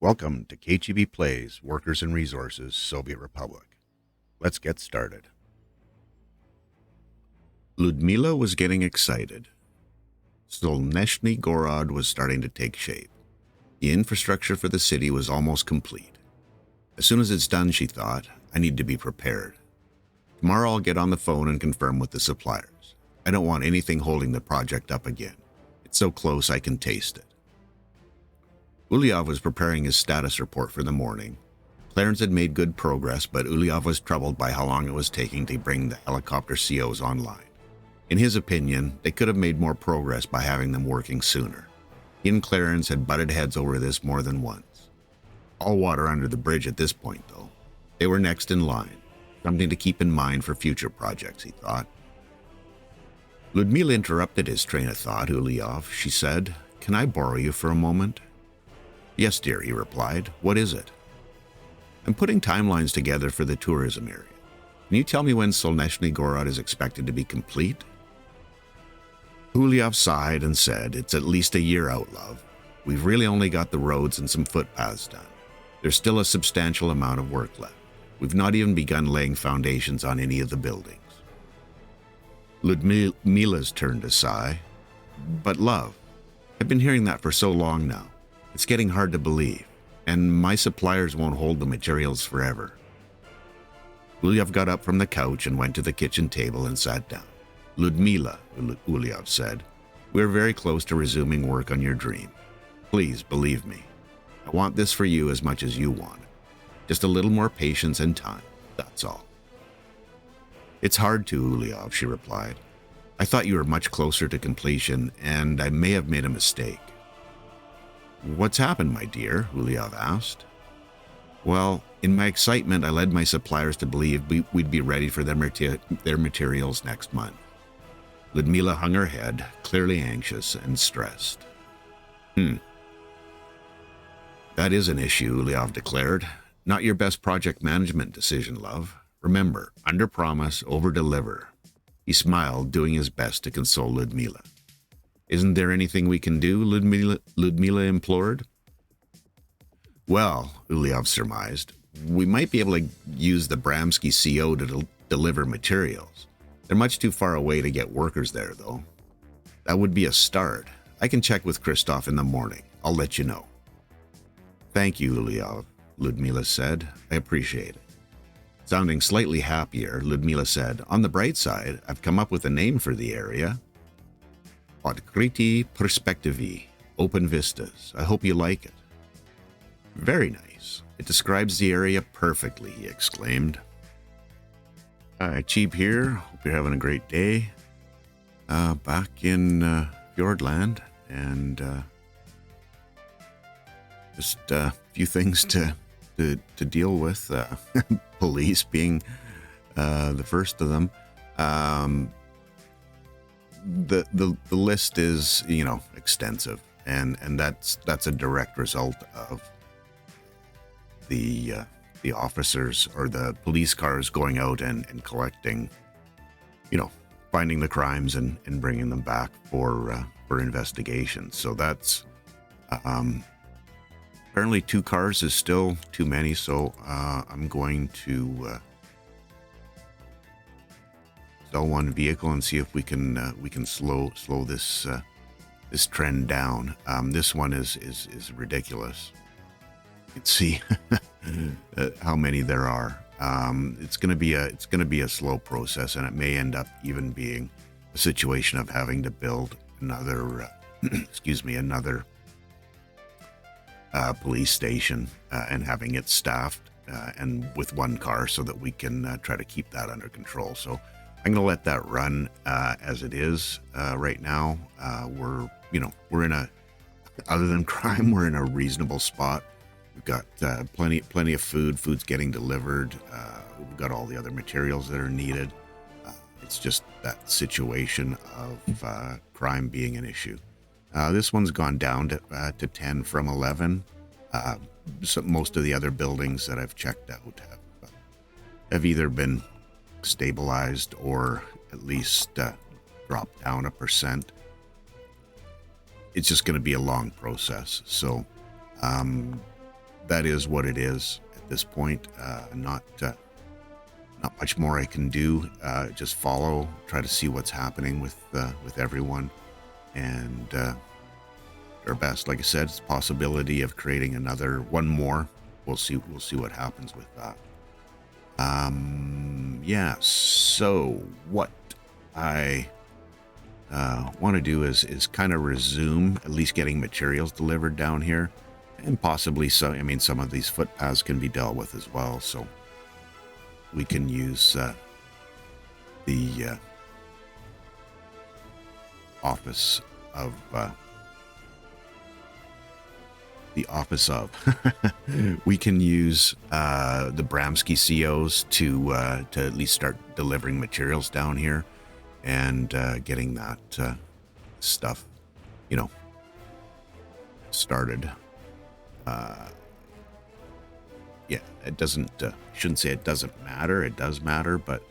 Welcome to kcheebplays, Workers and Resources, Soviet Republic. Let's get started. Ludmila was getting excited. Solnechny Gorod was starting to take shape. The infrastructure for the city was almost complete. As soon as it's done, she thought, I need to be prepared. Tomorrow I'll get on the phone and confirm with the suppliers. I don't want anything holding the project up again. It's so close I can taste it. Ulyov was preparing his status report for the morning. Clarence had made good progress, but Ulyov was troubled by how long it was taking to bring the helicopter COs online. In his opinion, they could have made more progress by having them working sooner. He and Clarence had butted heads over this more than once. All water under the bridge at this point, though. They were next in line. Something to keep in mind for future projects, he thought. Ludmila interrupted his train of thought. Ulyov, she said, "Can I borrow you for a moment?" "Yes, dear," he replied. "What is it?" "I'm putting timelines together for the tourism area. Can you tell me when Solnechny Gorod is expected to be complete?" Ulyov sighed and said, "It's at least a year out, love. We've really only got the roads and some footpaths done. There's still a substantial amount of work left. We've not even begun laying foundations on any of the buildings." Ludmila's turn to sigh. "But love, I've been hearing that for so long now. It's getting hard to believe, and my suppliers won't hold the materials forever." Ulyov got up from the couch and went to the kitchen table and sat down. "Ludmila," Ulyov said, "we're very close to resuming work on your dream. Please believe me. I want this for you as much as you want it. Just a little more patience and time, that's all." "It's hard to, Ulyov," she replied. "I thought you were much closer to completion, and I may have made a mistake." "What's happened, my dear?" Ulyov asked. "Well, in my excitement, I led my suppliers to believe we'd be ready for their materials next month." Ludmila hung her head, clearly anxious and stressed. "That is an issue," Ulyov declared. "Not your best project management decision, love. Remember, under promise, over deliver." He smiled, doing his best to console Ludmila. "Isn't there anything we can do?" Ludmila implored. "Well," Ulyov surmised, "we might be able to use the Bramsky CO to deliver materials. They're much too far away to get workers there, though. That would be a start. I can check with Christoph in the morning. I'll let you know." "Thank you, Ulyov," Ludmila said. "I appreciate it." Sounding slightly happier, Ludmila said, "On the bright side, I've come up with a name for the area. Odkriti Perspektivi, Open Vistas. I hope you like it." "Very nice. It describes the area perfectly," he exclaimed. Cheeb here. Hope you're having a great day. Back in Fjordland, and just a few things to deal with. Police being the first of them. The list is, extensive, and that's a direct result of the officers or the police cars going out and collecting, finding the crimes and bringing them back for investigation. So that's apparently 2 cars is still too many. So I'm going to sell 1 vehicle and see if we can slow this trend down. This one is ridiculous. You can see how many there are. It's going to be a slow process, and it may end up even being a situation of having to build another another police station and having it staffed and with 1 car so that we can try to keep that under control. So I'm going to let that run as it is right now. We're in a, other than crime, we're in a reasonable spot. We've got plenty of food. Food's getting delivered. We've got all the other materials that are needed. It's just that situation of crime being an issue. This one's gone down to 10 from 11. So most of the other buildings that I've checked out have either been stabilized or at least dropped down 1%. It's just going to be a long process. So that is what it is at this point. Not much more I can do. Just follow, try to see what's happening with everyone, and our best. Like I said, it's a possibility of creating another one more. We'll see what happens with that. Yeah. So what I want to do is kind of resume at least getting materials delivered down here, and possibly some. I mean, some of these footpaths can be dealt with as well. So we can use the office of we can use the Bramsky COs to at least start delivering materials down here, and getting that stuff, started. Yeah, it doesn't. Shouldn't say it doesn't matter. It does matter, but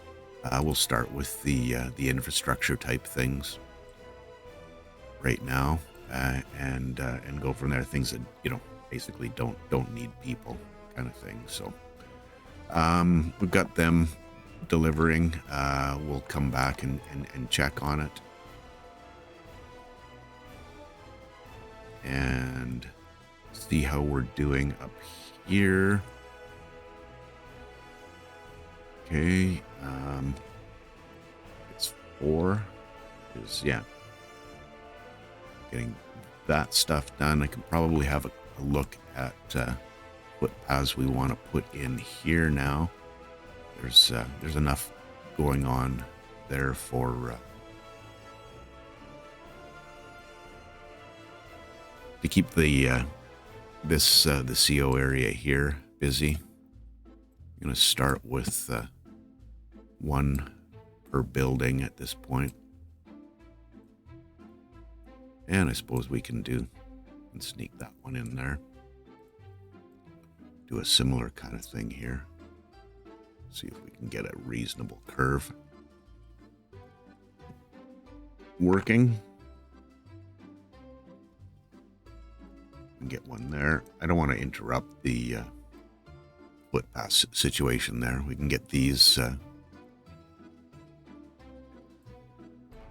we'll start with the infrastructure type things right now, and go from there. Things that basically don't need people, kind of thing. So we've got them delivering. We'll come back and check on it, and see how we're doing up here. Okay, it's 4. Getting that stuff done. I can probably have a look at what paths we want to put in here now. There's enough going on there for to keep the CO area here busy. I'm going to start with 1 per building at this point. And I suppose we can sneak that one in there. Do a similar kind of thing here. See if we can get a reasonable curve working. And get one there. I don't want to interrupt the footpath situation there. We can get these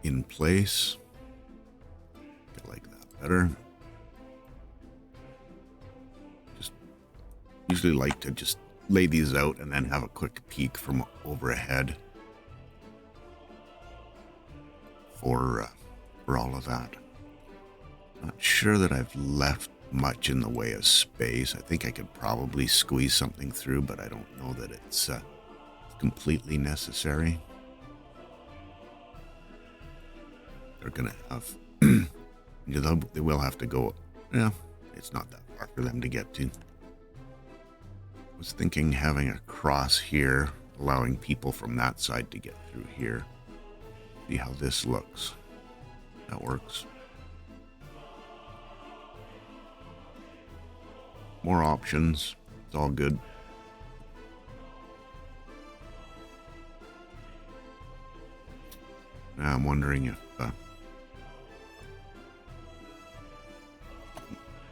in place. I like that better. Just usually like to just lay these out and then have a quick peek from overhead for all of that. Not sure that I've left much in the way of space. I think I could probably squeeze something through, but I don't know that it's completely necessary. They're gonna have they will have to go. Yeah, it's not that far for them to get to. I was thinking having a cross here, allowing people from that side to get through here. See how this looks. That works. More options. It's all good. Now I'm wondering if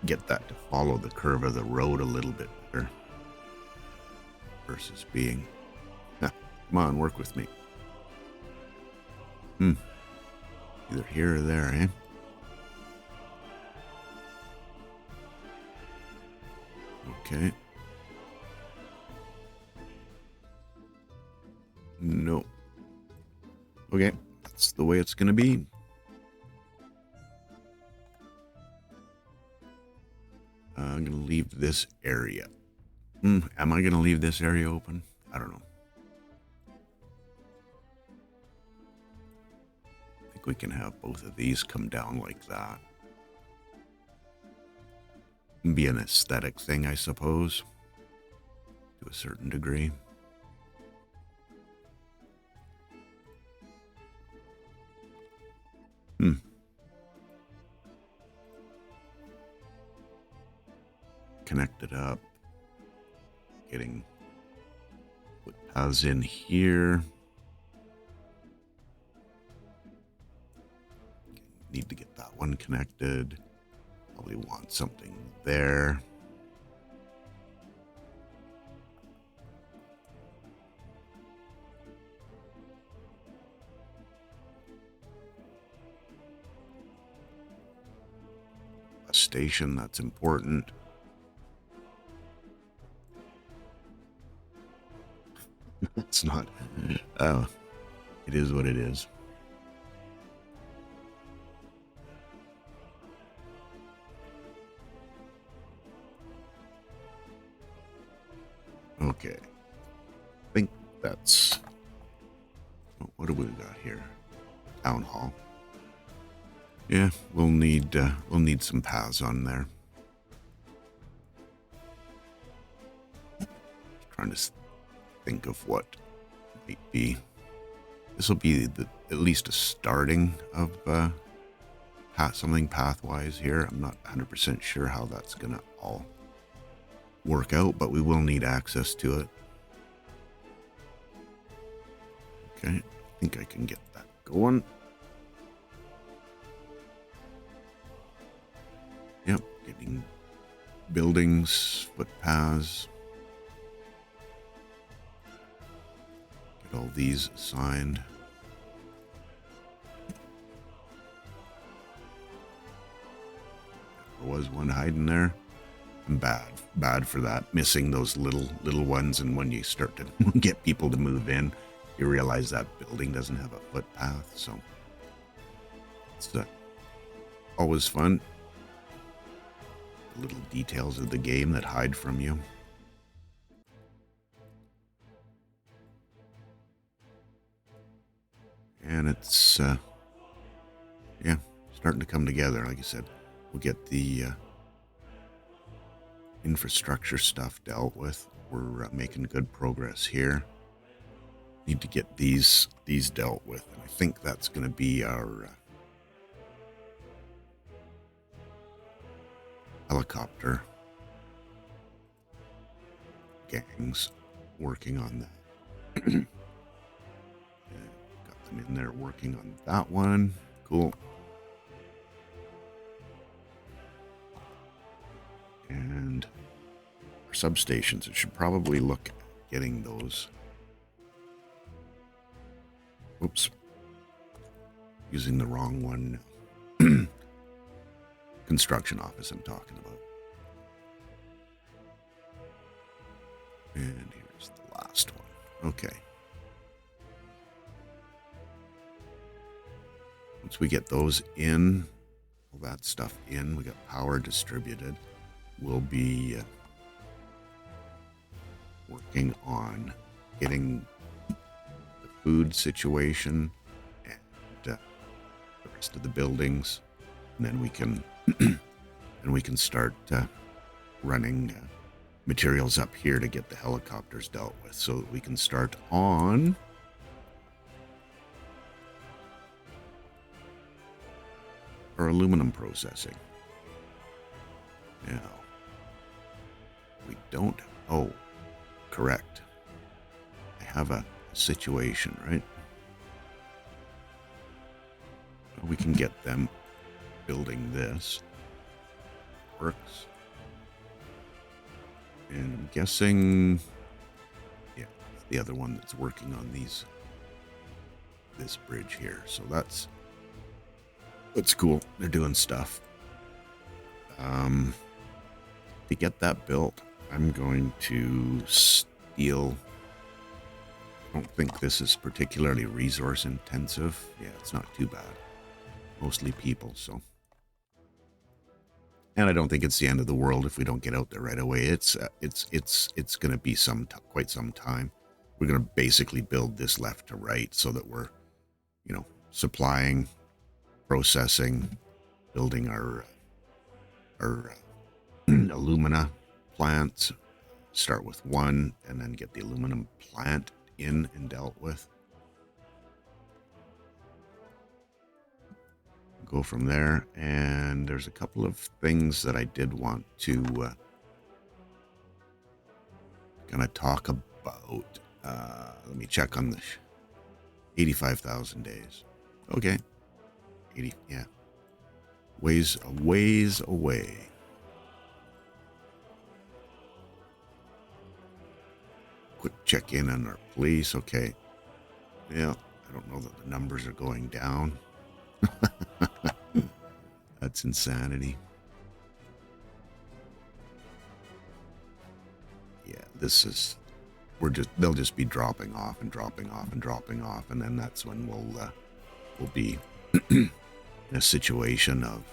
get that to follow the curve of the road a little bit better versus being come on, work with me. Either here or there, eh? Okay. No. Okay, that's the way it's gonna be. I'm gonna leave this area. Am I gonna leave this area open? I don't know. I think we can have both of these come down like that. Be an aesthetic thing, I suppose, to a certain degree. Connect it up. Getting paths in here. Need to get that one connected. Probably want something there. station. That's important. It's not. Oh, it is what it is. Okay. I think that's... What do we got here? Town hall. Yeah, we'll need some paths on there. Trying to think of what might be. This will be at least a starting of something pathwise here. I'm not 100% sure how that's gonna all work out, but we will need access to it. Okay, I think I can get that going. Yep, getting buildings, footpaths. Get all these assigned. There was one hiding there. I'm bad for that. Missing those little ones, and when you start to get people to move in, you realize that building doesn't have a footpath, so it's always fun. The little details of the game that hide from you. And it's, yeah, starting to come together. Like I said, we'll get the infrastructure stuff dealt with. We're making good progress here. Need to get these dealt with, and I think that's going to be our helicopter gangs working on that. Got them in there working on that one. Cool. And our substations, it should probably look at getting those. Oops. Using the wrong one. Construction office I'm talking about. And here's the last one. Okay. Once we get those in, all that stuff in, we got power distributed, we'll be working on getting the food situation and the rest of the buildings, and then we can start running materials up here to get the helicopters dealt with, so that we can start on our aluminum processing. Now, we don't... Oh, correct. I have a situation, right? We can get them building this. Works. And I'm guessing... Yeah, it's the other one that's working on this bridge here. So that's cool. They're doing stuff. To get that built, I'm going to steal... I don't think this is particularly resource intensive. Yeah, it's not too bad. Mostly people, so... And I don't think it's the end of the world if we don't get out there right away. It's going to be quite some time. We're going to basically build this left to right so that we're, supplying, processing, building our alumina plants. Start with one and then get the aluminum plant in and dealt with. Go from there, and there's a couple of things that I did want to kind of talk about. Let me check on this. 85,000 days. Okay. 80, yeah. Ways away. Quick check in on our police. Okay. Yeah, I don't know that the numbers are going down. That's insanity. this is, they'll just be dropping off and dropping off and dropping off, and then that's when we'll be in a situation of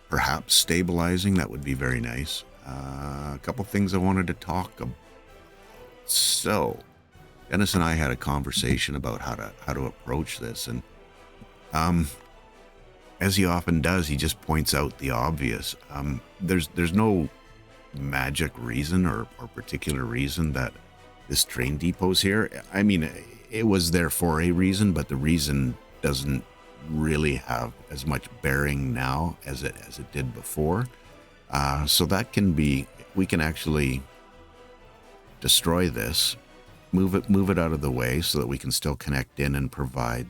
perhaps stabilizing. That would be very nice. A couple things I wanted to talk about. So, Dennis and I had a conversation about how to approach this, and as he often does, he just points out the obvious. There's no magic reason or particular reason that this train depot's here. I mean, it was there for a reason, but the reason doesn't really have as much bearing now as it did before. So that can be, we can actually destroy this, move it out of the way so that we can still connect in and provide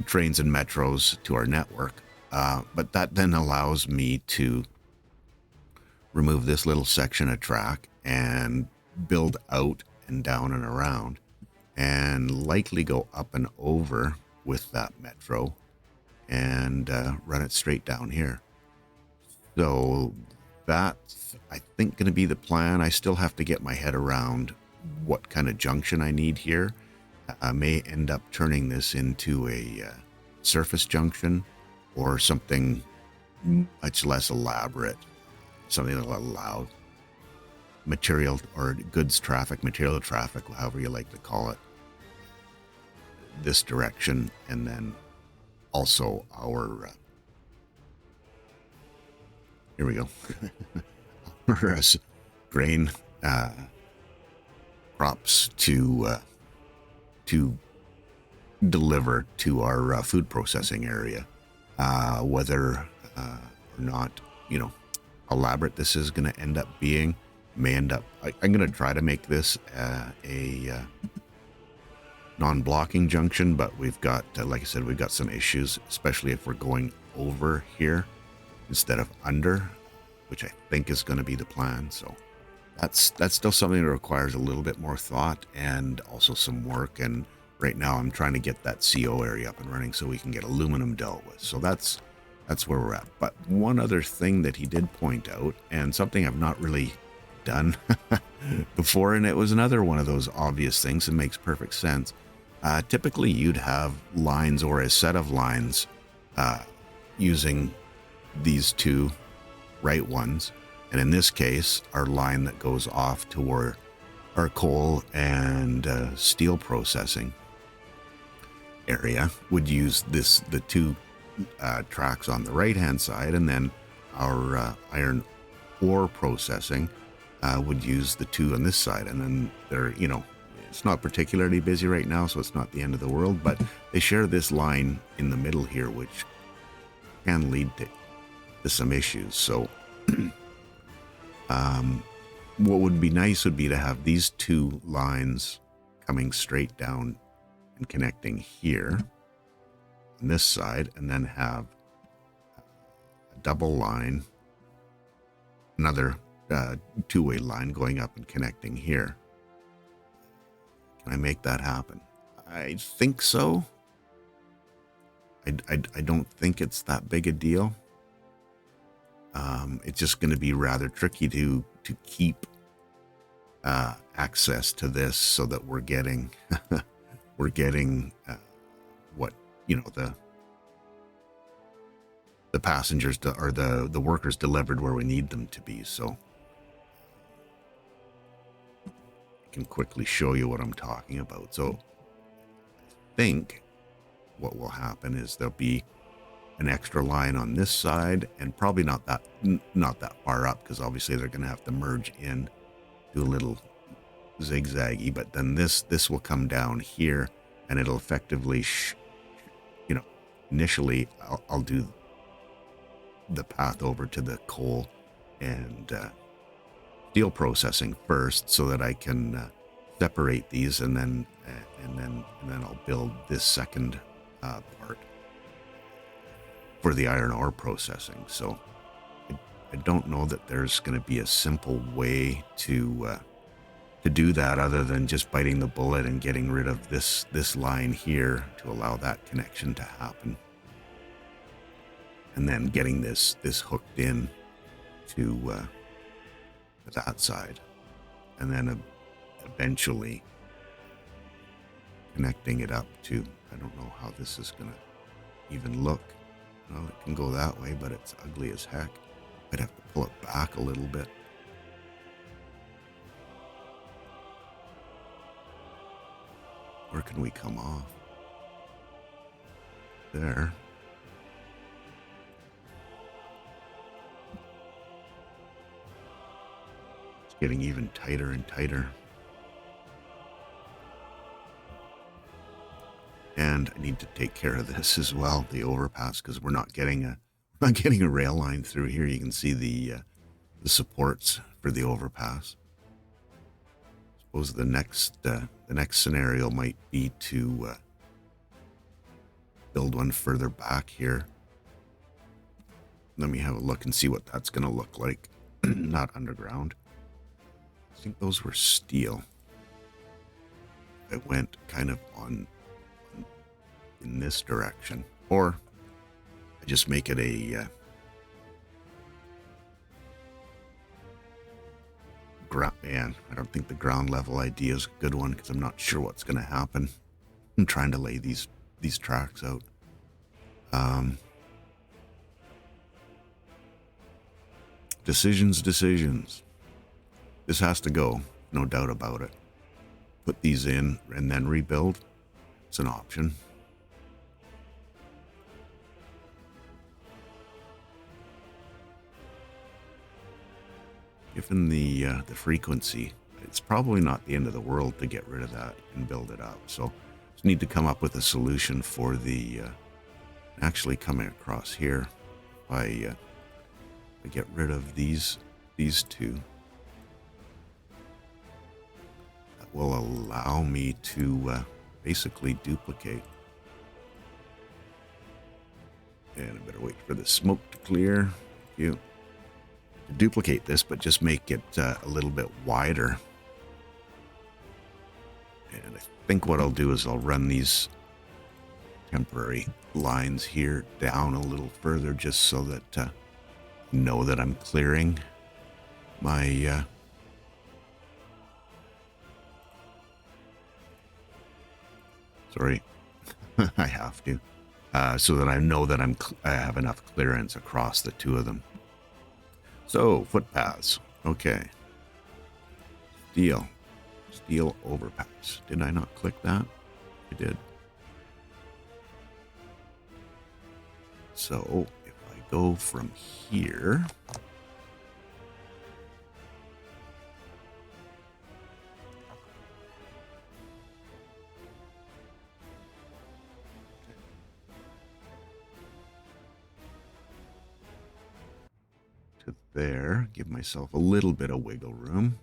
trains and metros to our network. But that then allows me to remove this little section of track and build out and down and around, and likely go up and over with that metro and run it straight down here. So that's, I think, going to be the plan. I still have to get my head around what kind of junction I need here. I may end up turning this into a surface junction or something much less elaborate, something that will allow material or goods traffic, material traffic, however you like to call it, this direction, and then also our here we go our grain crops to deliver to our food processing area. Whether or not, elaborate this is going to end up being, may end up, I'm going to try to make this a non-blocking junction, but we've got, like I said, we've got some issues, especially if we're going over here instead of under, which I think is going to be the plan. So that's still something that requires a little bit more thought and also some work. And right now I'm trying to get that CO area up and running so we can get aluminum dealt with. So that's where we're at. But one other thing that he did point out, and something I've not really done before, and it was another one of those obvious things that makes perfect sense. Typically you'd have lines or a set of lines using these two right ones. And in this case, our line that goes off to our coal and steel processing area would use the two tracks on the right hand side, and then our iron ore processing would use the two on this side. And then they're, it's not particularly busy right now, so it's not the end of the world, but they share this line in the middle here, which can lead to some issues. So what would be nice would be to have these two lines coming straight down and connecting here on this side, and then have a double line, another two-way line going up and connecting here. Can I make that happen? I think so. I don't think it's that big a deal. It's just going to be rather tricky to keep access to this so that we're getting what the passengers or the workers delivered where we need them to be. So I can quickly show you what I'm talking about. So I think what will happen is there'll be an extra line on this side, and probably not that far up, because obviously they're going to have to merge in, do a little zigzaggy, but then this will come down here, and it'll effectively initially I'll do the path over to the coal and steel processing first, so that I can separate these, and then I'll build this second part for the iron ore processing. So I don't know that there's going to be a simple way to do that, other than just biting the bullet and getting rid of this line here to allow that connection to happen. and then getting this hooked in to that side, and then eventually connecting it up to, I don't know how this is gonna even look. Well, it can go that way, but it's ugly as heck. I'd have to pull it back a little bit. Where can we come off? There. It's getting even tighter and tighter. And I need to take care of this as well, the overpass, because we're not getting a rail line through here. You can see the supports for the overpass. Suppose the next scenario might be to build one further back here. Let me have a look and see what that's going to look like. Not underground. I think those were steel. It went kind of on in this direction, or I just make it a ground. Man, I don't think the ground level idea is a good one because I'm not sure what's going to happen. I'm trying to lay these tracks out. Decisions. This has to go, no doubt about it. Put these in and then rebuild. It's an option. Given the frequency, it's probably not the end of the world to get rid of that and build it up. So just need to come up with a solution for the actually coming across here. I get rid of these two. That will allow me to basically duplicate. And I better wait for the smoke to clear. Thank you. To duplicate this, but just make it a little bit wider. And I think what I'll do is I'll run these temporary lines here down a little further, just so that I know that I'm clearing my sorry, I have to, so that I know that I have enough clearance across the two of them. So, footpaths. Okay. Steel overpass. Did I not click that? I did. So, if I go from here... to there, give myself a little bit of wiggle room.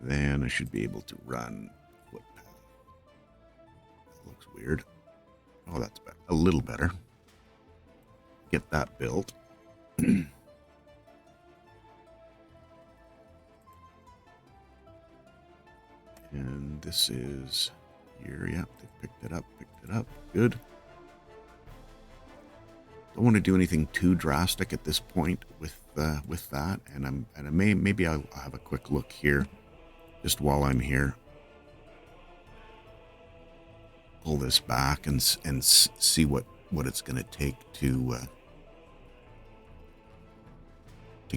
Then I should be able to run footpath. That looks weird. Oh, that's better. A little better. Get that built. And this is here. Yeah, they picked it up. Good. Don't want to do anything too drastic at this point with that, and maybe I'll have a quick look here, just while I'm here. Pull this back and see what it's going to take to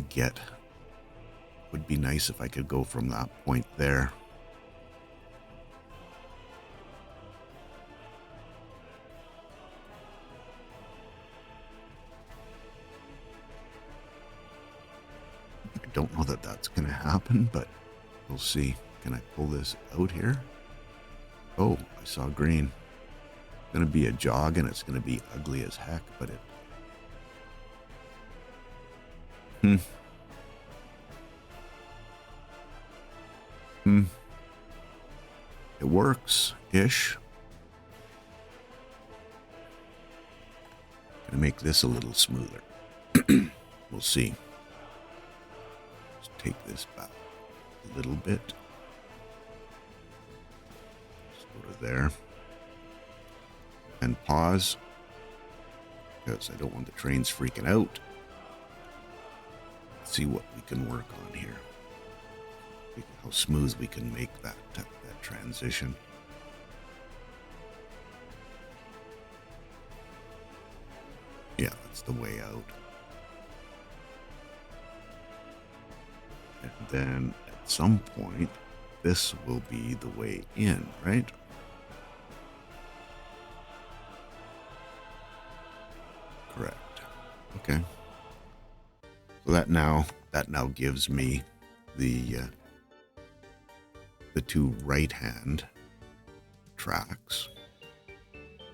get. Would be nice if I could go from that point there. Don't know that that's going to happen, but we'll see. Can I pull this out here? Oh, I saw green. It's going to be a jog, and it's going to be ugly as heck, but it works-ish. Gonna make this a little smoother. We'll see. Take this back a little bit. Just go to there. and pause because I don't want the trains freaking out. Let's see what we can work on here. How smooth we can make that transition. Yeah, that's the way out. And then at some point, this will be the way in, right? Correct. Okay. So that now gives me the two right-hand tracks.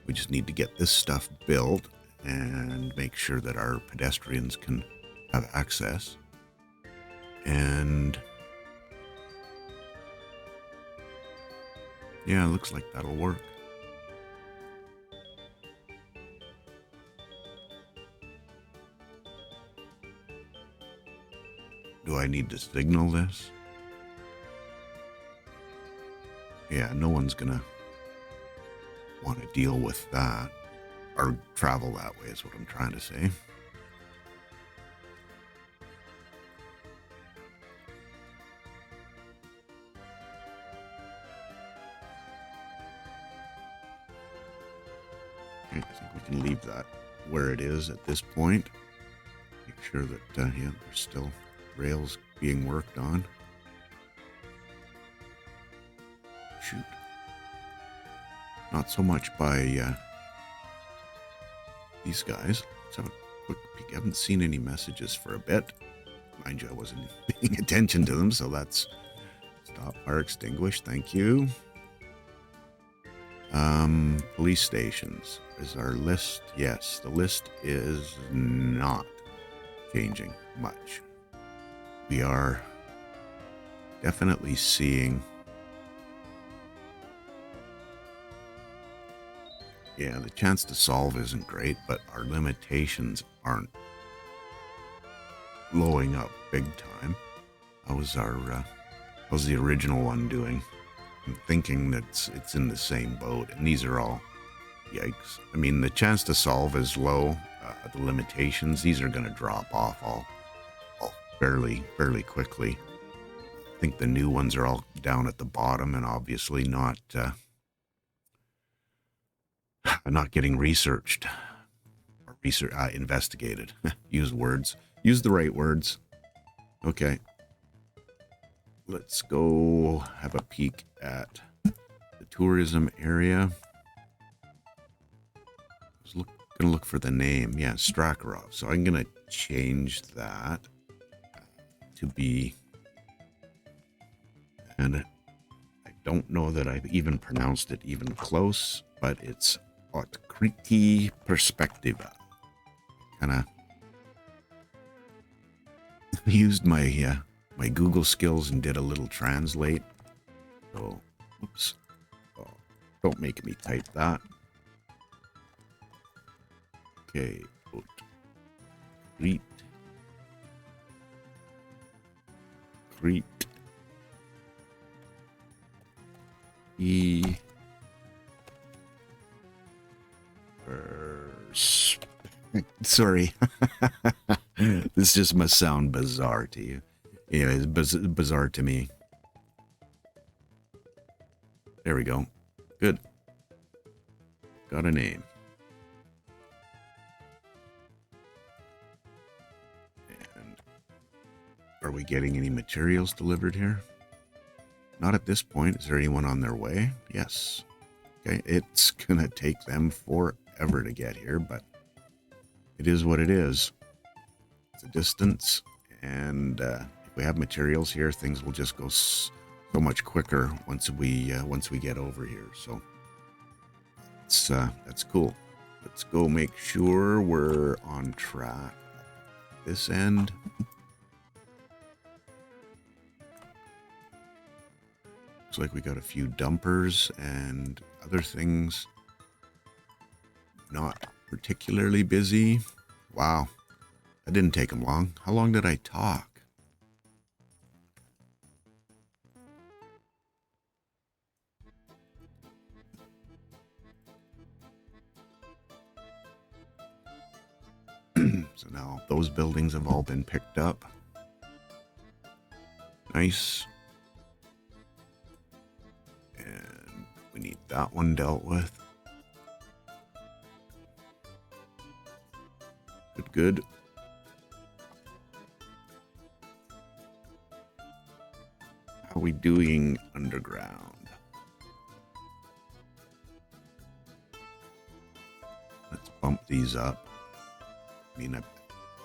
We just need to get this stuff built and make sure that our pedestrians can have access. And yeah, it looks like that'll work. Do I need to signal this? Yeah, no one's gonna want to deal with that or travel that way is what I'm trying to say. Okay, I think we can leave that where it is at this point. Make sure that, yeah, there's still rails being worked on. Shoot. Not so much by these guys. Let's have a quick peek. I haven't seen any messages for a bit. Mind you, I wasn't paying attention to them, so that's stop, fire, extinguish. Thank you. Police stations. Is our list? Yes, the list is not changing much. We are definitely seeing, yeah, the chance to solve isn't great, but our limitations aren't blowing up big time. How was how's the original one doing? I'm thinking that it's in the same boat, and these are all, yikes. I mean, the chance to solve is low. The limitations, these are going to drop off all fairly quickly. I think the new ones are all down at the bottom and obviously not getting researched or investigated. Use the right words. Okay. Let's go have a peek at the tourism area. I was gonna look for the name. Yeah, Strakarov. So I'm gonna change that to be, and I don't know that I've even pronounced it even close, but it's Otkriti Perspectiva. Kind of used my my Google skills and did a little translate. So, oops. Oh, don't make me type that. Okay. Crete. Sorry. This just must sound bizarre to you. Yeah, it's bizarre to me. There we go. Good. Got a name. And are we getting any materials delivered here? Not at this point. Is there anyone on their way? Yes. Okay, it's gonna take them forever to get here, but it is what it is. It's a distance, and if we have materials here, things will just go so much quicker once we get over here. So that's cool. Let's go make sure we're on track. This end. Looks like we got a few dumpers and other things. Not particularly busy. Wow. That didn't take them long. How long did I talk? So now those buildings have all been picked up. Nice. And we need that one dealt with. Good. How are we doing underground? Let's bump these up. I mean, I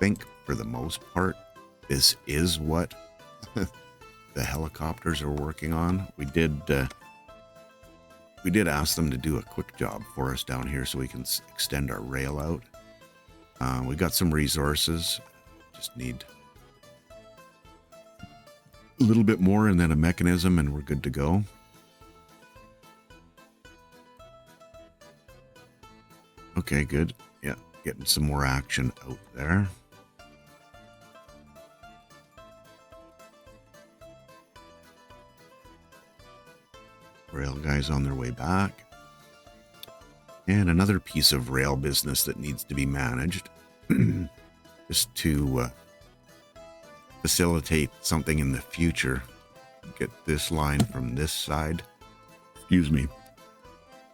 think for the most part, this is what the helicopters are working on. We did ask them to do a quick job for us down here so we can extend our rail out. We got some resources. Just need a little bit more and then a mechanism and we're good to go. Okay, good. Yeah, getting some more action out there. Rail guys on their way back. And another piece of rail business that needs to be managed just to facilitate something in the future. Get this line from this side. Excuse me.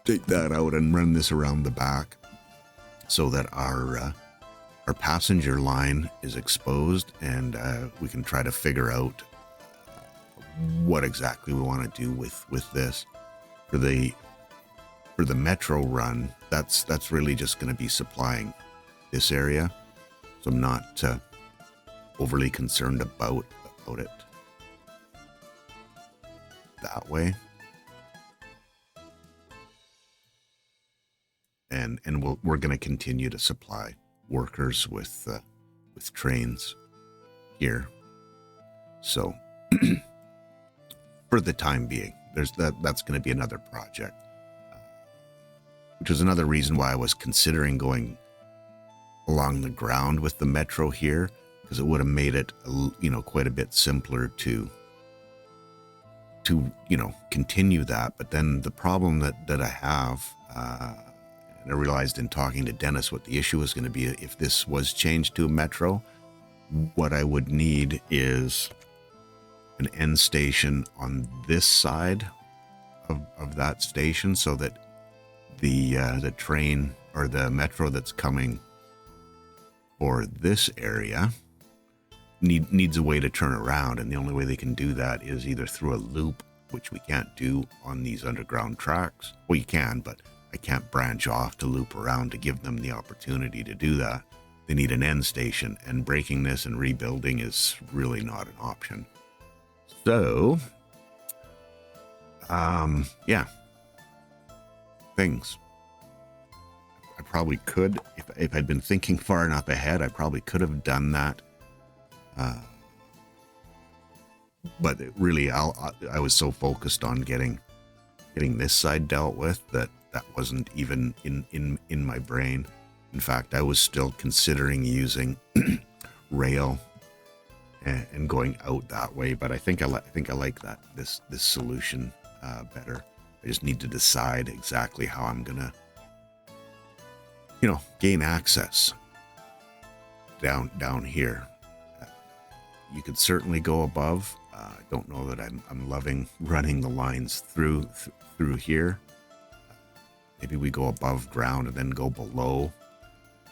Take that out and run this around the back so that our passenger line is exposed and we can try to figure out what exactly we want to do with this. For the metro run, that's really just going to be supplying this area, so I'm not overly concerned about it that way. And we're going to continue to supply workers with trains here. So for the time being, that's going to be another project. Which is another reason why I was considering going along the ground with the metro here, because it would have made it, quite a bit simpler to continue that. But then the problem that I have, and I realized in talking to Dennis what the issue was going to be if this was changed to a metro, what I would need is an end station on this side of that station so that the train or the metro that's coming for this area needs a way to turn around, and the only way they can do that is either through a loop, which we can't do on these underground tracks. Well, you can, but I can't branch off to loop around to give them the opportunity to do that. They need an end station, and breaking this and rebuilding is really not an option. So, yeah. Things. I probably could, if I'd been thinking far enough ahead, I probably could have done that. But really, I was so focused on getting this side dealt with that wasn't even in my brain. In fact, I was still considering using rail and going out that way. But I think I like this solution better. I just need to decide exactly how I'm gonna, gain access down here. You could certainly go above. I don't know that I'm loving running the lines through here. Maybe we go above ground and then go below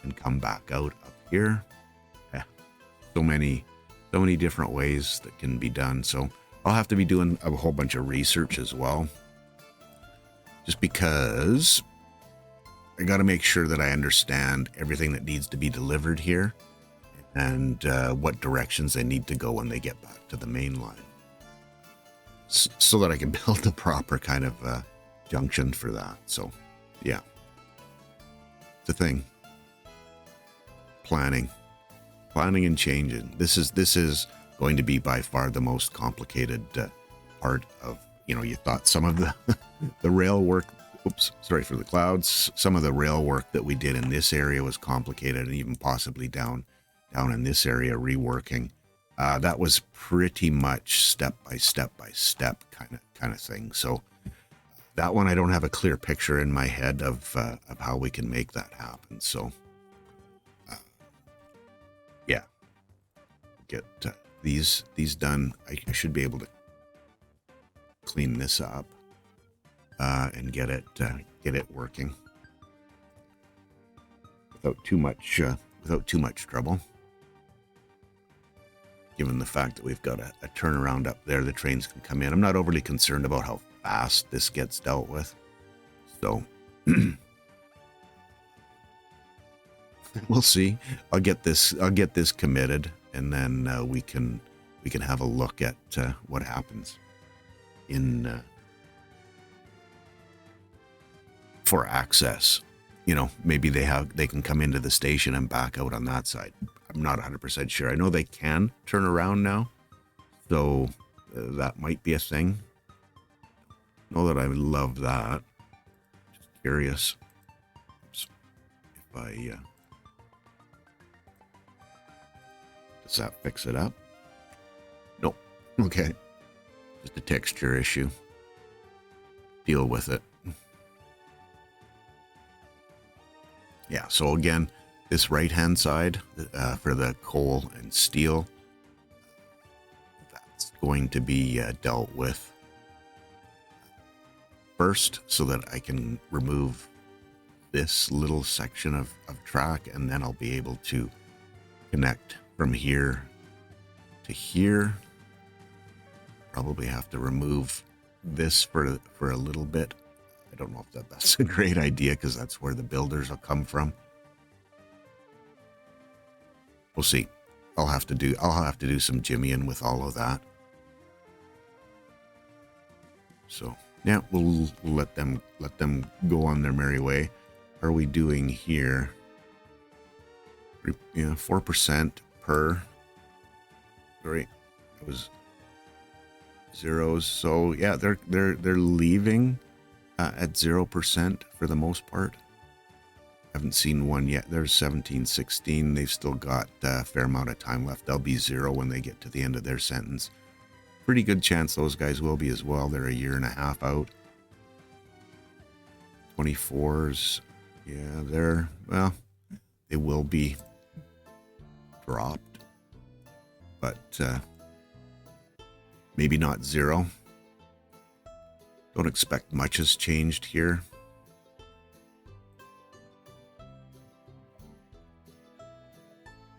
and come back out up here. Yeah, so many different ways that can be done. So I'll have to be doing a whole bunch of research as well. Just because I got to make sure that I understand everything that needs to be delivered here and what directions they need to go when they get back to the main line. So that I can build the proper kind of junction for that. So, yeah. It's a thing. Planning and changing. This is going to be by far the most complicated part of, you thought some of the rail work, sorry for the clouds, some of the rail work that we did in this area was complicated, and even possibly down in this area reworking. That was pretty much step by step kind of thing. So that one, I don't have a clear picture in my head of how we can make that happen. So get these done. I should be able to clean this up and get it working without too much trouble. Given the fact that we've got a turnaround up there, the trains can come in. I'm not overly concerned about how fast this gets dealt with. So we'll see. I'll get this committed, and then we can have a look at what happens in for access. You know, maybe they can come into the station and back out on that side. I'm not 100% sure. I know they can turn around now, so that might be a thing. Know that I love that. Just curious if I does that fix it up? Nope. Okay. Just a texture issue. Deal with it. Yeah, so again, this right-hand side for the coal and steel, that's going to be dealt with first so that I can remove this little section of track, and then I'll be able to connect from here to here. Probably have to remove this for a little bit. I don't know if that's a great idea, because that's where the builders will come from. We'll see. I'll have to do some jimmying with all of that. So yeah, we'll let them go on their merry way. Are we doing here? Yeah, 4% per. Sorry, it was zeros. So yeah, they're leaving at 0% for the most part. Haven't seen one yet. There's 17, 16. They've still got a fair amount of time left. They'll be 0 when they get to the end of their sentence. Pretty good chance those guys will be as well. They're a year and a half out. 24s, yeah, they will be dropped, but maybe not 0. Don't expect much has changed here.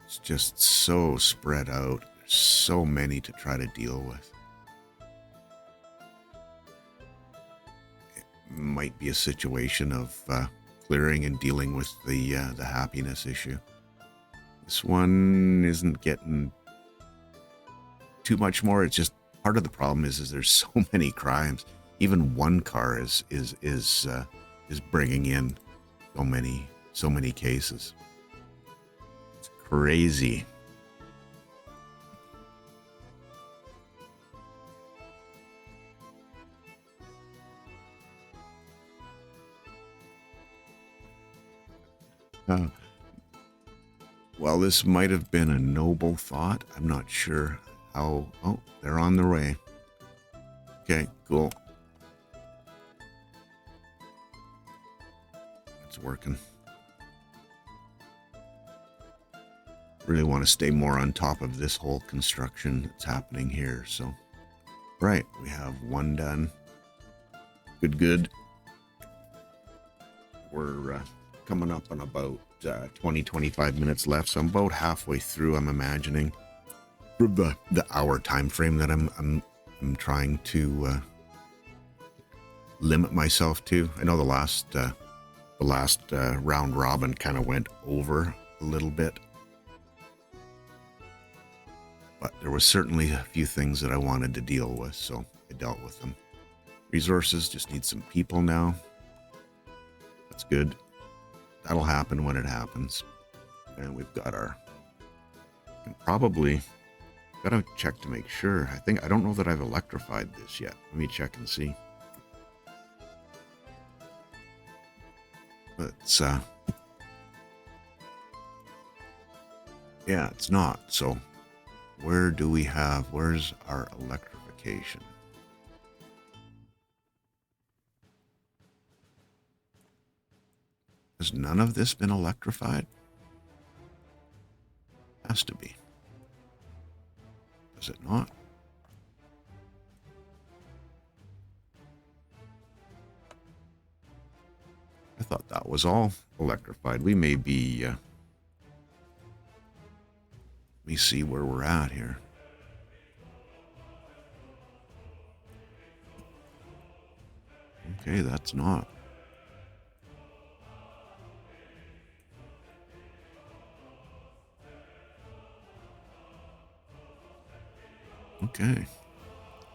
It's just so spread out. There's so many to try to deal with. It might be a situation of clearing and dealing with the happiness issue. This one isn't getting too much more. It's just part of the problem is there's so many crimes. Even one car is bringing in so many cases. It's crazy. Well, this might have been a noble thought. I'm not sure how. Oh, they're on their way. Okay, cool. It's working. Really want to stay more on top of this whole construction that's happening here. So, right, we have one done. Good. We're coming up on about 20-25 minutes left, so I'm about halfway through, I'm imagining, for the hour time frame that I'm trying to limit myself to. I know the last round robin kind of went over a little bit, but there was certainly a few things that I wanted to deal with, so I dealt with them. Resources just need some people now. That's good. That'll happen when it happens. And we've got our, probably gotta check to make sure. I don't know that I've electrified this yet. Let me check and see. But yeah, it's not. So where's our electrification? Has none of this been electrified? Has to be. Is it not? I thought that was all electrified. We may be... let me see where we're at here. Okay, that's not. Okay.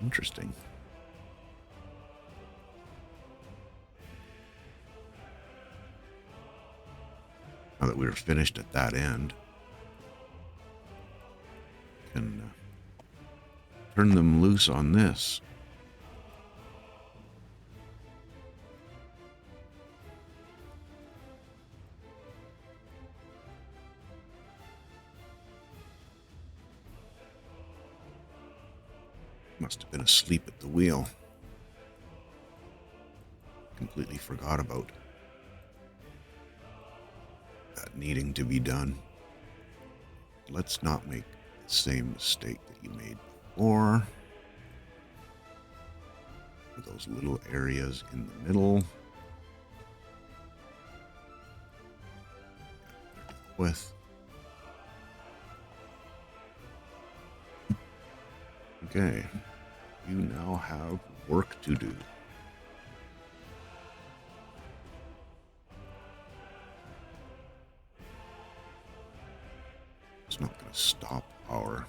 Interesting. Now that we're finished at that end, can turn them loose on this. Must have been asleep at the wheel. Completely forgot about that needing to be done. Let's not make the same mistake that you made before. With those little areas in the middle. With. Okay. You now have work to do. It's not going to stop our...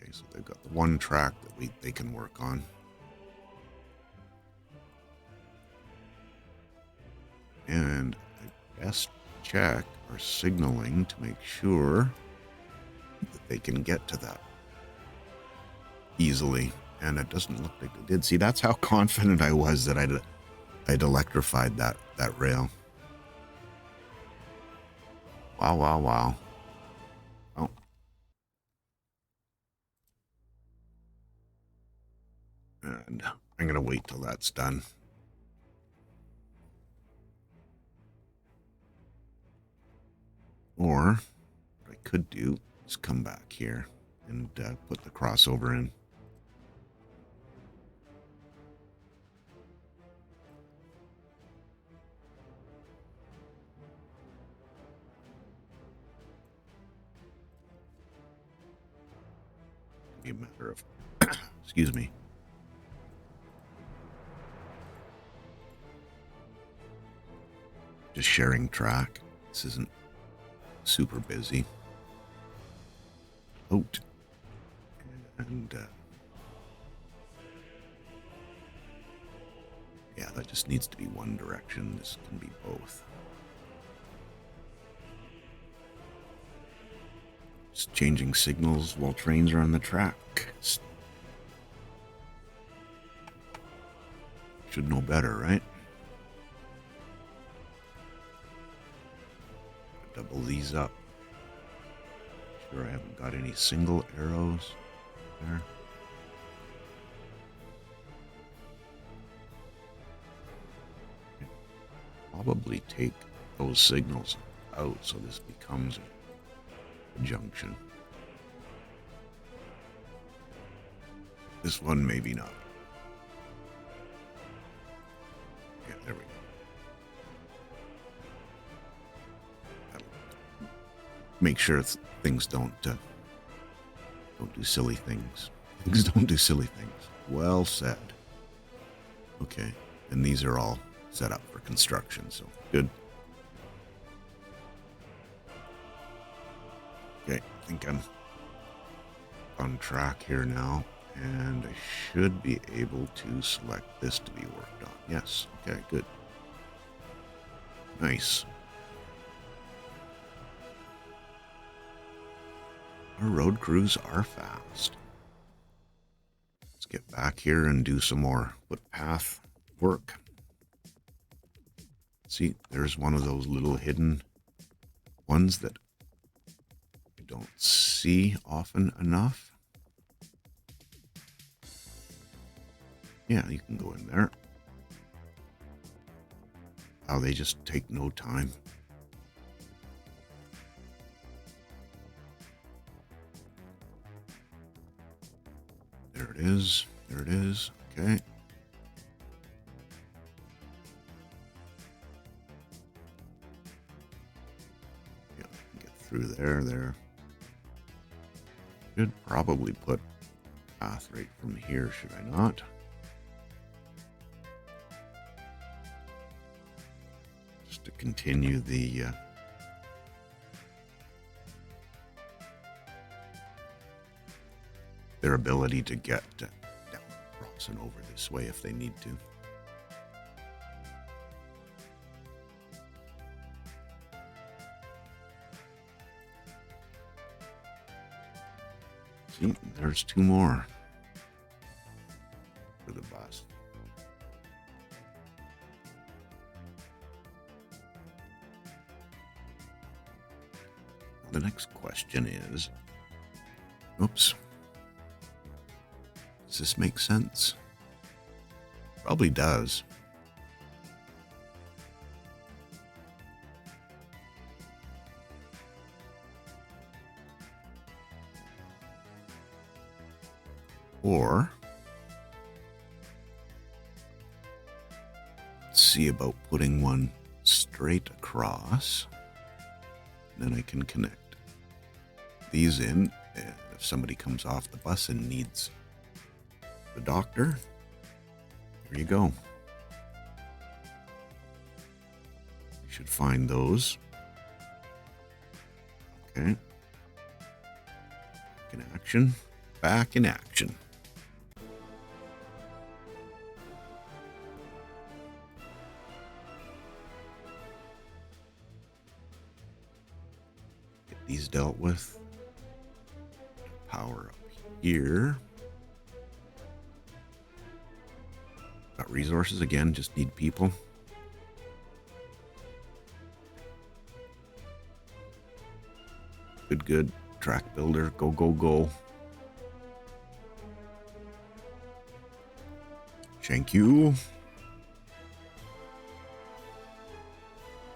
Okay, so they've got the one track that they can work on. And I best check our signaling to make sure that they can get to that easily. And it doesn't look like they did. See, that's how confident I was that I'd electrified that rail. Wow, wow, wow. Oh. And I'm going to wait till that's done. Or what I could do is come back here and put the crossover in. Be a matter of, excuse me. Just sharing track. This isn't super busy. Out. And yeah, that just needs to be one direction. This can be both. Just changing signals while trains are on the track. Should know better, right? Double these up. Sure, I haven't got any single arrows there. Probably take those signals out so this becomes a junction. This one maybe not. Yeah, there we go. That'll make sure things don't do silly things. Things don't do silly things. Well said. Okay, and these are all set up for construction, so good. Okay, I think I'm on track here now, and I should be able to select this to be worked on. Yes, okay, good. Nice. Our road crews are fast. Let's get back here and do some more footpath work. See, there's one of those little hidden ones that I don't see often enough. Yeah, you can go in there. Oh, they just take no time. There it is. There it is. Okay. Yeah, I can get through there. Should probably put path right from here, should I not? Just to continue the their ability to get down across and over this way if they need to. See, there's two more for the bus. The next question is, oops, does this make sense? Probably does. Or let's see about putting one straight across. Then I can connect these in. And if somebody comes off the bus and needs the doctor, there you go. You should find those. Okay. Back in action. Back in action. Get these dealt with. Power up here. Got resources again, just need people. Good. Track builder, go. Thank you.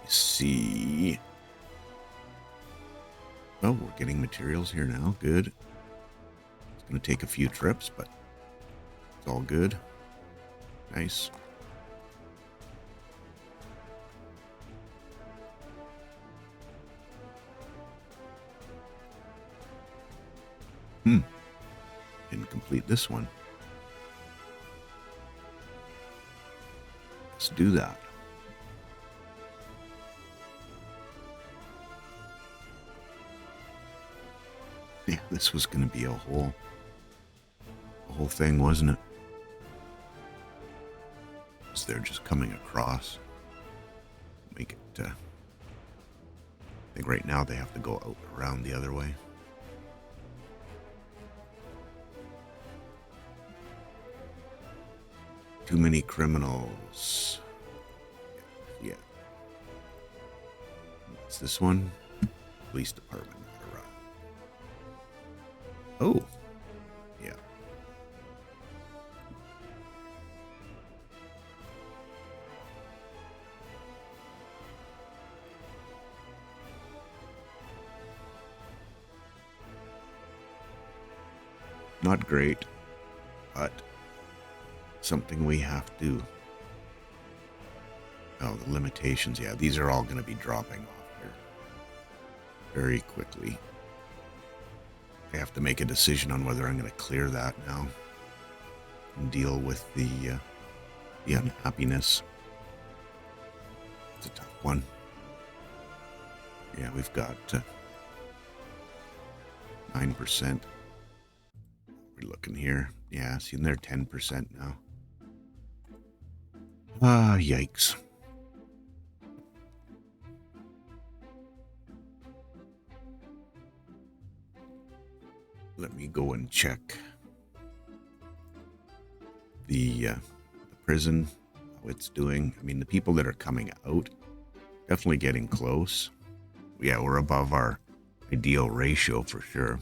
Let's see. Oh, we're getting materials here now. Good. It's going to take a few trips, but it's all good. Nice. Didn't complete this one. Let's do that. Yeah, this was going to be a whole thing, wasn't it? So they're just coming across. Make it, I think right now they have to go out around the other way. Too many criminals. Yeah. What's this one? Police department. Oh. Yeah. Not great, but something we have to. Oh, the limitations. Yeah, these are all going to be dropping off here very quickly. I have to make a decision on whether I'm going to clear that now and deal with the unhappiness. It's a tough one. Yeah, we've got 9%. We're looking here. Yeah, see, they're 10% now. Ah, yikes. Let me go and check the prison, how it's doing. I mean, the people that are coming out, definitely getting close. Yeah, we're above our ideal ratio for sure.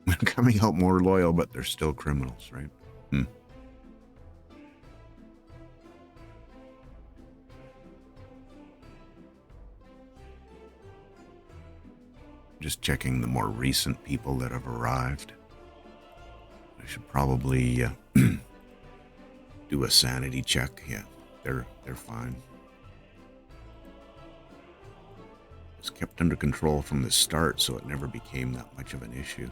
They're coming out more loyal, but they're still criminals, right? Just checking the more recent people that have arrived. I should probably do a sanity check. Yeah, they're fine. It's kept under control from the start, so it never became that much of an issue.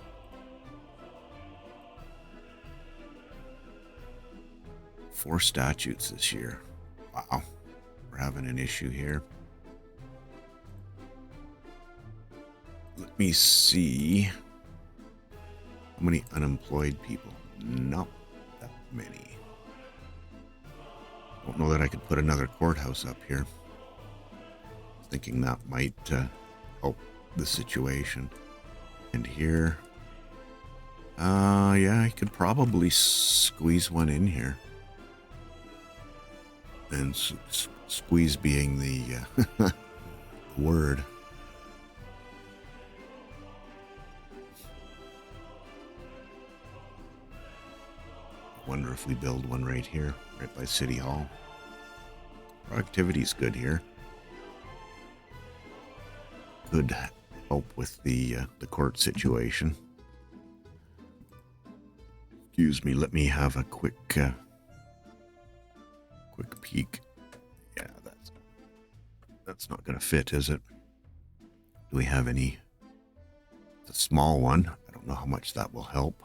Four statutes this year. Wow, we're having an issue here. Let me see. How many unemployed people? Not that many. Don't know that I could put another courthouse up here. Thinking that might help the situation. And here, yeah, I could probably squeeze one in here. And squeeze being the word. Wonder if we build one right here, right by City Hall. Productivity's good here. Could help with the court situation. Excuse me, let me have a quick peek. Yeah, that's not gonna fit, is it? Do we have any? It's a small one. I don't know how much that will help.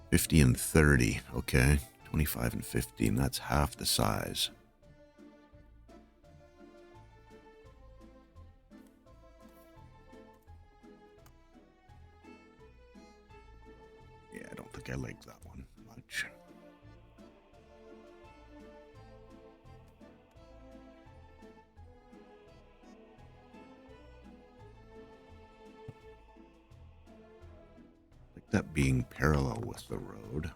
50 and 30, okay. 25 and 15, that's half the size. Yeah, I don't think I like that one much. Like that being parallel with the road.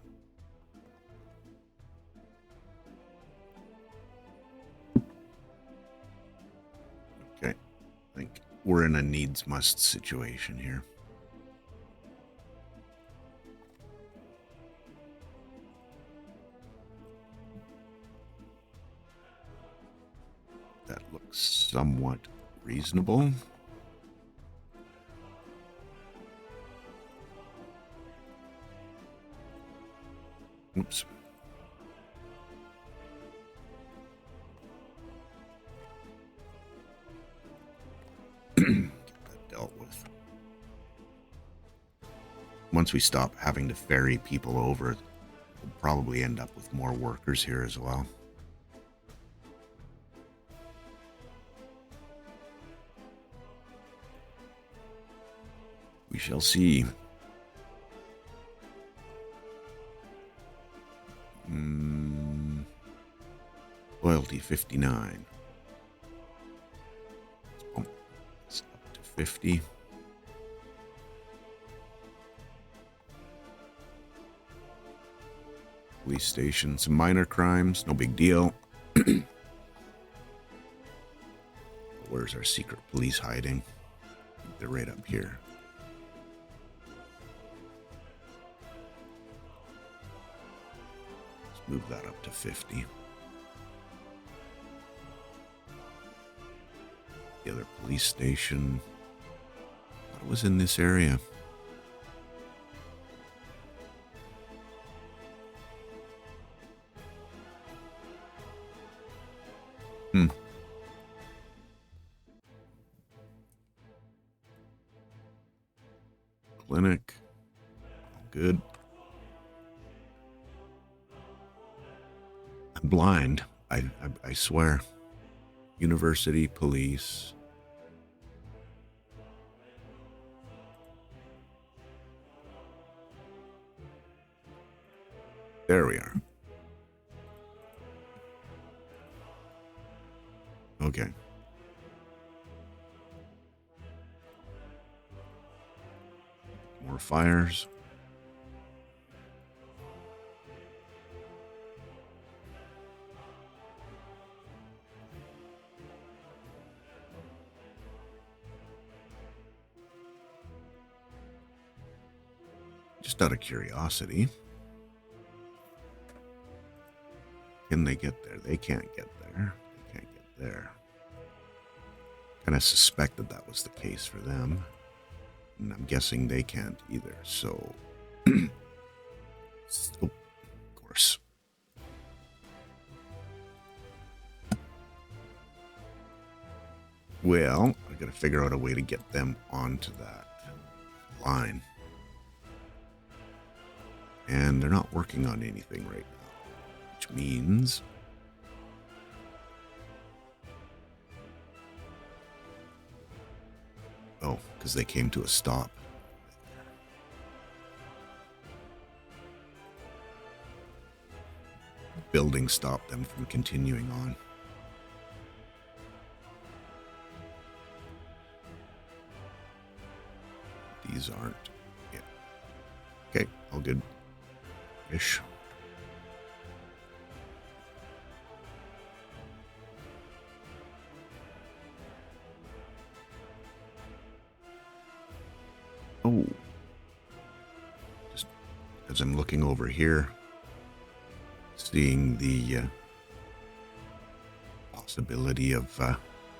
Okay, I think we're in a needs-must situation here. That looks somewhat reasonable. Oops. Get that dealt with. Once we stop having to ferry people over, we'll probably end up with more workers here as well. We shall see. Loyalty 59. Let's bump this up to 50. Police station, some minor crimes, no big deal. Where's our secret police hiding? They're right up here. Let's move that up to 50. The other police station. What was in this area? Clinic. Good. I'm blind. I swear. University, police. There we are. Okay. More fires. Just out of curiosity. Can they get there? They can't get there. They can't get there. Kind of suspected that was the case for them. And I'm guessing they can't either, so... oh, of course. Well, I gotta figure out a way to get them onto that line. And they're not working on anything right now, which means... oh, because they came to a stop. Building stopped them from continuing on. These aren't. Yeah. Okay, all good. Ish. Oh. Just as I'm looking over here, seeing the possibility of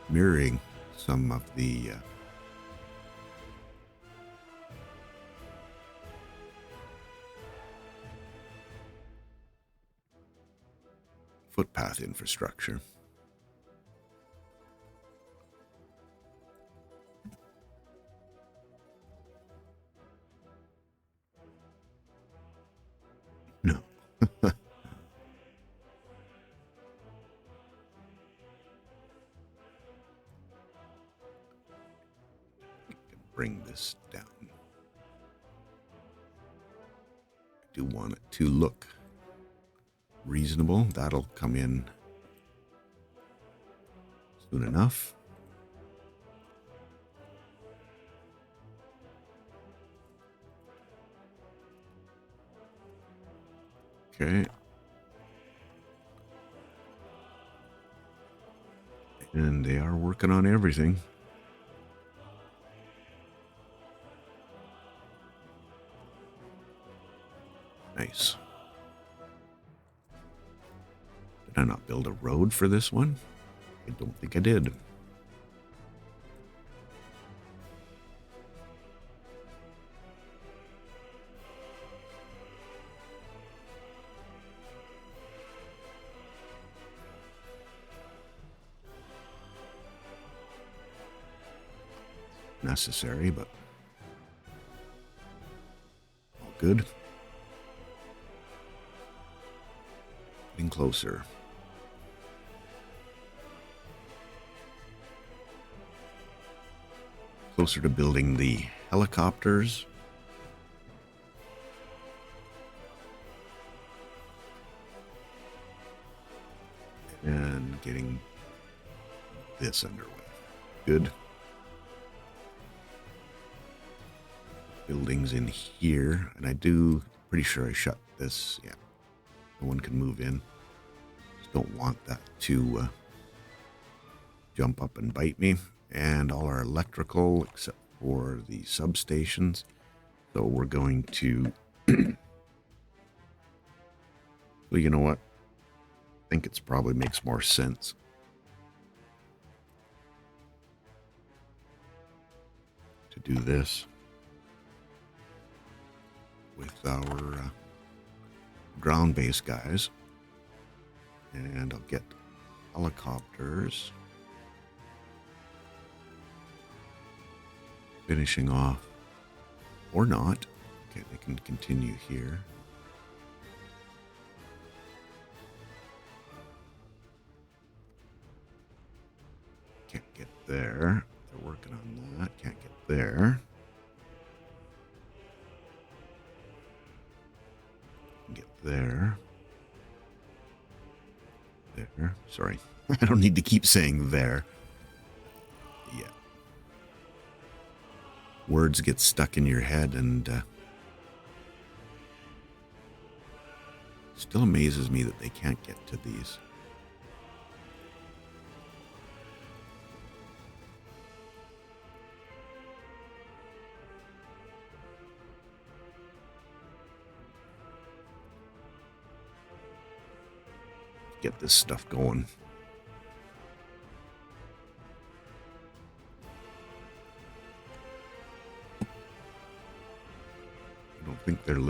mirroring some of the footpath infrastructure. No. Bring this down. I do want it to look reasonable. That'll come in soon enough. Okay. And they are working on everything. Nice. Did I not build a road for this one? I don't think I did. Necessary, but all good. Getting closer. Closer to building the helicopters. And getting this underway. Good. Buildings in here, and pretty sure I shut this. Yeah, no one can move in. Just don't want that to jump up and bite me. And all our electrical, except for the substations. So we're going to... well, you know what? I think it probably makes more sense to do this with our ground-based guys. And I'll get helicopters finishing off, or not. Okay, they can continue here. Can't get there. They're working on that. Can't get there. Get there. There. Sorry. I don't need to keep saying there. Yeah. Words get stuck in your head, and still amazes me that they can't get to these. Get this stuff going.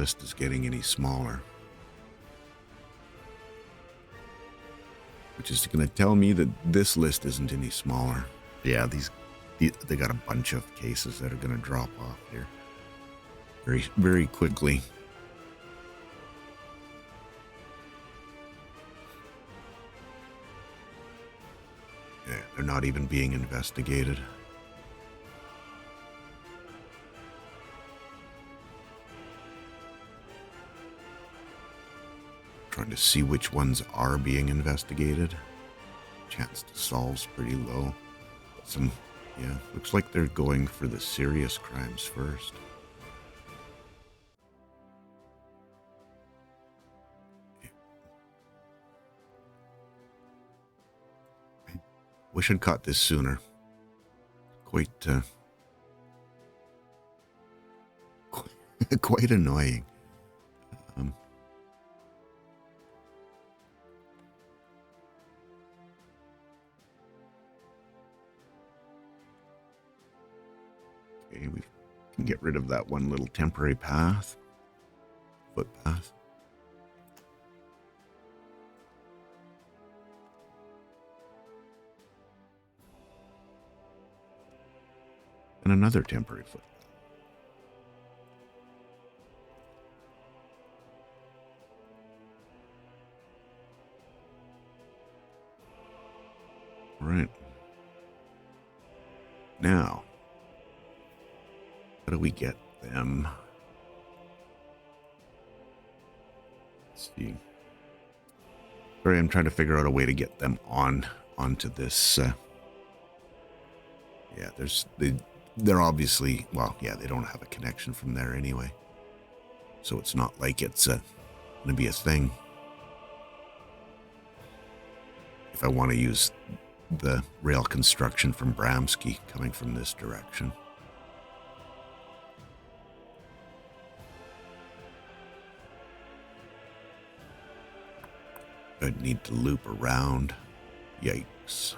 list is getting any smaller. Which is going to tell me that this list isn't any smaller. Yeah, they got a bunch of cases that are going to drop off here very, very quickly. Yeah, they're not even being investigated. Trying to see which ones are being investigated. Chance to solve's pretty low. But looks like they're going for the serious crimes first. Wish I'd caught this sooner. Quite annoying. Okay, we can get rid of that one little temporary path, footpath. And another temporary footpath. Right. Now, how do we get them? Let's see. Sorry, I'm trying to figure out a way to get them onto this. Yeah, they're obviously, well, yeah, they don't have a connection from there anyway. So it's not like it's going to be a thing. If I want to use the rail construction from Bramsky coming from this direction. I'd need to loop around. Yikes.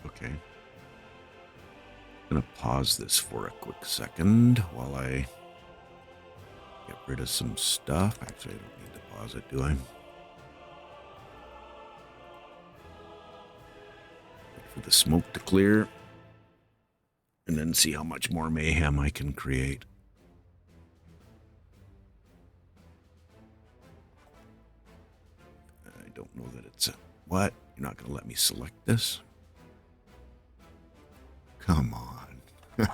Okay. I'm going to pause this for a quick second while I get rid of some stuff. Actually, I don't need to pause it, do I? Wait for the smoke to clear and then see how much more mayhem I can create. I don't know that it's a... What? You're not going to let me select this? Come on. No.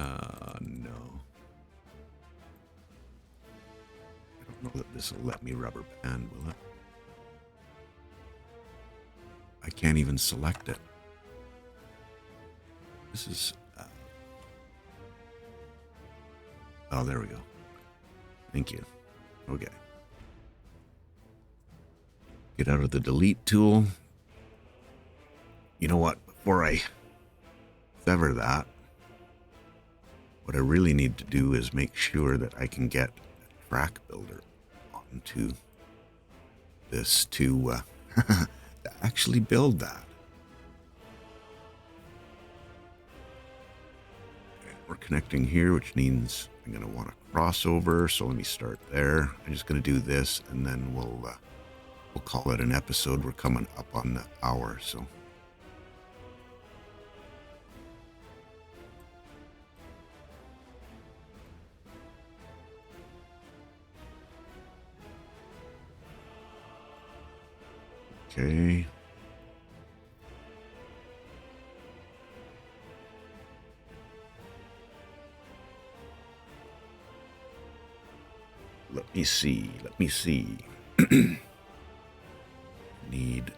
I don't know that this will let me rubber band, will it? I can't even select it. This is... Oh, there we go. Thank you. Okay. Get out of the delete tool. You know what? Before I sever that, what I really need to do is make sure that I can get a track builder onto this to actually build that. Okay, we're connecting here, which means I'm going to want a crossover. So let me start there. I'm just going to do this, and then we'll call it an episode. We're coming up on the hour, so. Okay. Let me see. Need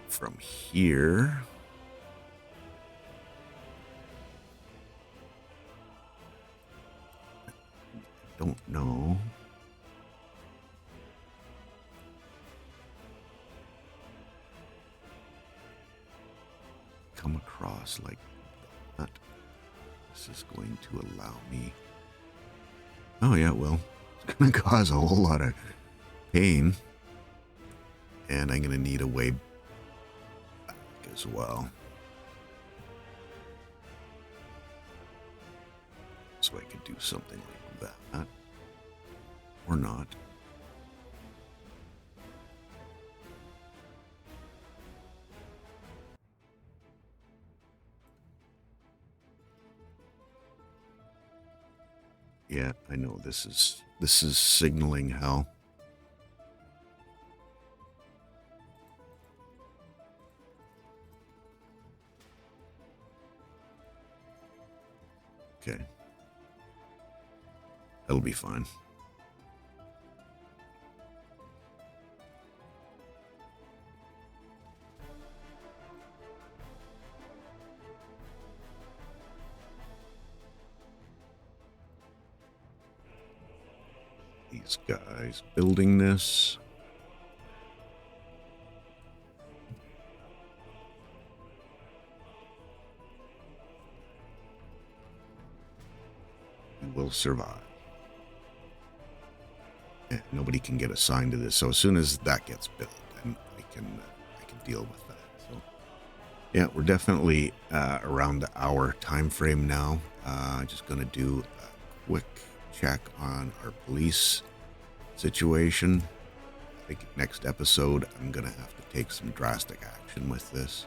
from here. don't know. Come across like that. This is going to allow me. Oh yeah, well, it's going to cause a whole lot of pain, and I'm going to need a way back as well. So I could do something like that, or not. Yeah, I know this is signaling hell. Okay. That'll be fine. These guys building this. We will survive. And nobody can get assigned to this. So as soon as that gets built, then I can deal with that. So yeah, we're definitely around the hour time frame now. Just gonna do a quick check on our police situation. I think next episode I'm gonna have to take some drastic action with this.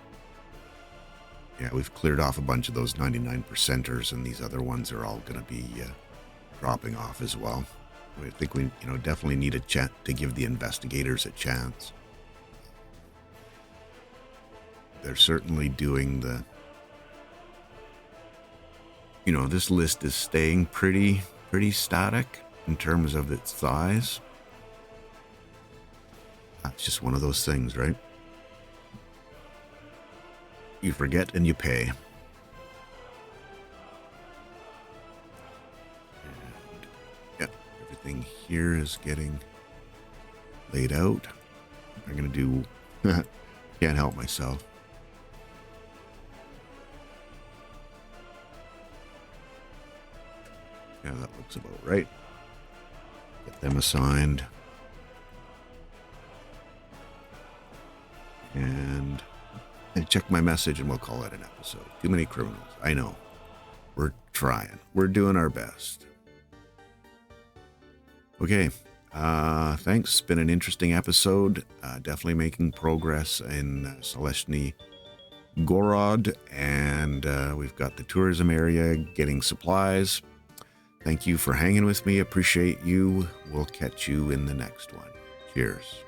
Yeah, we've cleared off a bunch of those 99%ers, and these other ones are all gonna be dropping off as well. I think we, definitely need a chance to give the investigators a chance. They're certainly doing the, this list is staying pretty static in terms of its size. That's just one of those things, right? You forget and you pay. And yeah, everything here is getting laid out. I'm going to do, can't help myself. Yeah, that looks about right. Get them assigned. And check my message and we'll call it an episode. Too many criminals. I know. We're trying. We're doing our best. Okay. Thanks. It's been an interesting episode. Definitely making progress in Seleshny Gorod. And we've got the tourism area getting supplies. Thank you for hanging with me. Appreciate you. We'll catch you in the next one. Cheers.